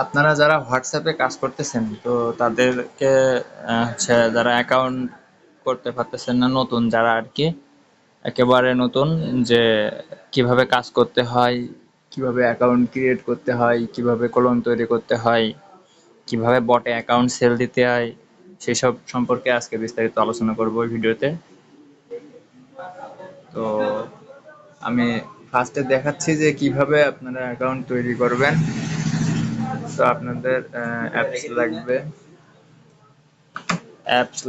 আপনারা যারা হোয়াটসঅ্যাপে কাজ করতেছেন তো তাদেরকে হচ্ছে যারা অ্যাকাউন্ট করতে পারতেছেন না, নতুন যারা আর কি, একেবারে নতুন, যে কিভাবে কাজ করতে হয়, কিভাবে অ্যাকাউন্ট ক্রিয়েট করতে হয়, কিভাবে কলম তৈরি করতে হয়, কিভাবে বটে অ্যাকাউন্ট সেল দিতে হয়, সেসব সম্পর্কে আজকে বিস্তারিত আলোচনা করব এই ভিডিওতে। তো আমি ফার্স্টে দেখাচ্ছি যে কিভাবে আপনারা অ্যাকাউন্ট তৈরি করবেন। তো আপনাদের অ্যাপস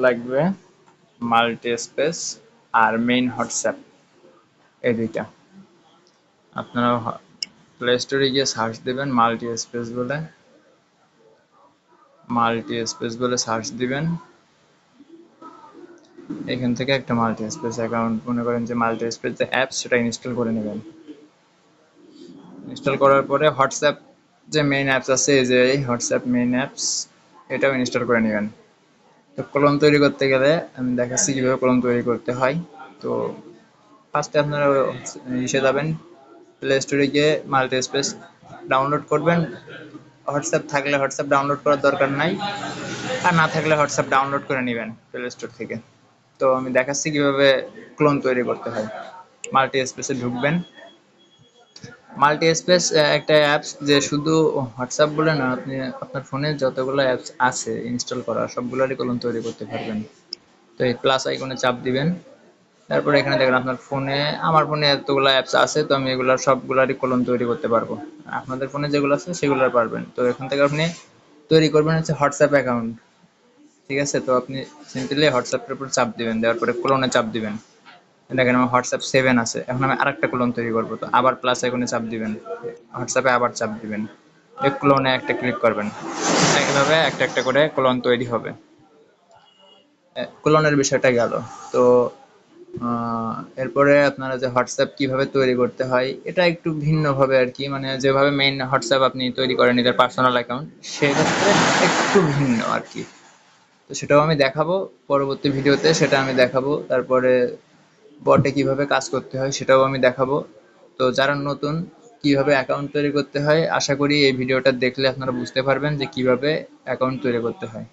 লাগবে মাল্টি স্পেস আর মেইন হোয়াটসঅ্যাপ, এই দুইটা। আপনারা প্লে স্টোরে গিয়ে সার্চ দেবেন মাল্টি স্পেস বলে সার্চ দিবেন। এখান থেকে একটা মাল্টি স্পেস অ্যাকাউন্ট, মনে করেন যে মাল্টি স্পেস যে অ্যাপস, সেটা ইনস্টল করে নেবেন। ইনস্টল করার পরে হোয়াটসঅ্যাপ যে মেইন অ্যাপস আছে, এই যে এই হোয়াটসঅ্যাপ মেইন অ্যাপস, এটাও ইনস্টল করে নেবেন। তো কলম তৈরি করতে গেলে আমি দেখাচ্ছি কীভাবে কলম তৈরি করতে হয়। তো ফার্স্টে আপনারা ইসে যাবেন, প্লে স্টোরে গিয়ে মাল্টি স্পেস ডাউনলোড করবেন। হোয়াটসঅ্যাপ থাকলে হোয়াটসঅ্যাপ ডাউনলোড করার দরকার নাই, আর না থাকলে হোয়াটসঅ্যাপ ডাউনলোড করে নেবেন প্লে স্টোর থেকে। তো আমি দেখাচ্ছি কীভাবে ক্লোন তৈরি করতে হয়। মাল্টি স্পেসে ঢুকবেন। মাল্টি স্পেস একটা অ্যাপস, যে শুধু হোয়াটসঅ্যাপ বলে না, আপনি আপনার ফোনে যতগুলো অ্যাপস আছে ইনস্টল করা সবগুলোরই কলম তৈরি করতে পারবেন। তো এই প্লাস আইকনে চাপ দিবেন। তারপরে এখানে দেখেন আপনার ফোনে, আমার ফোনে এতগুলো অ্যাপস আছে, তো আমি এগুলোর সবগুলারই কলম তৈরি করতে পারবো। আপনাদের ফোনে যেগুলো আছে সেগুলো পারবেন। তো এখান থেকে আপনি তৈরি করবেন হচ্ছে হোয়াটসঅ্যাপ অ্যাকাউন্ট। ঠিক আছে, তো আপনি সিম্পলি হোয়াটসঅ্যাপের উপর চাপ দিবেন, দেওয়ার পরে ক্লোনে চাপ দিবেন। দেখেন আমার হোয়াটসঅ্যাপ 7 আছে, এখন আমি আরেকটা ক্লোন তৈরি করবো। তো আবার প্লাস আইকনে চাপ দিবেন, হোয়াটসঅ্যাপে আবার চাপ দিবেন, এই ক্লোনে একটা ক্লিক করবেন। এইভাবে একটা একটা করে ক্লোন তৈরি হবে। ক্লোনের বিষয়টা গেল। তো এরপরে আপনারা যে হোয়াটসঅ্যাপ কিভাবে তৈরি করতে হয়, এটা একটু ভিন্নভাবে আর কি, মানে যেভাবে মেইন হোয়াটসঅ্যাপ আপনি তৈরি করেন নিজের পার্সোনাল অ্যাকাউন্ট, সেক্ষেত্রে একটু ভিন্ন আর কি। তো সেটাও আমি দেখাবো পরবর্তী ভিডিওতে, সেটা আমি দেখাবো। তারপরে বটে কিভাবে কাজ করতে হয় সেটাও আমি দেখাবো। তো যারা নতুন, কিভাবে অ্যাকাউন্ট তৈরি করতে হয়, আশা করি এই ভিডিওটা দেখলে আপনারা বুঝতে পারবেন যে কিভাবে অ্যাকাউন্ট তৈরি করতে হয়।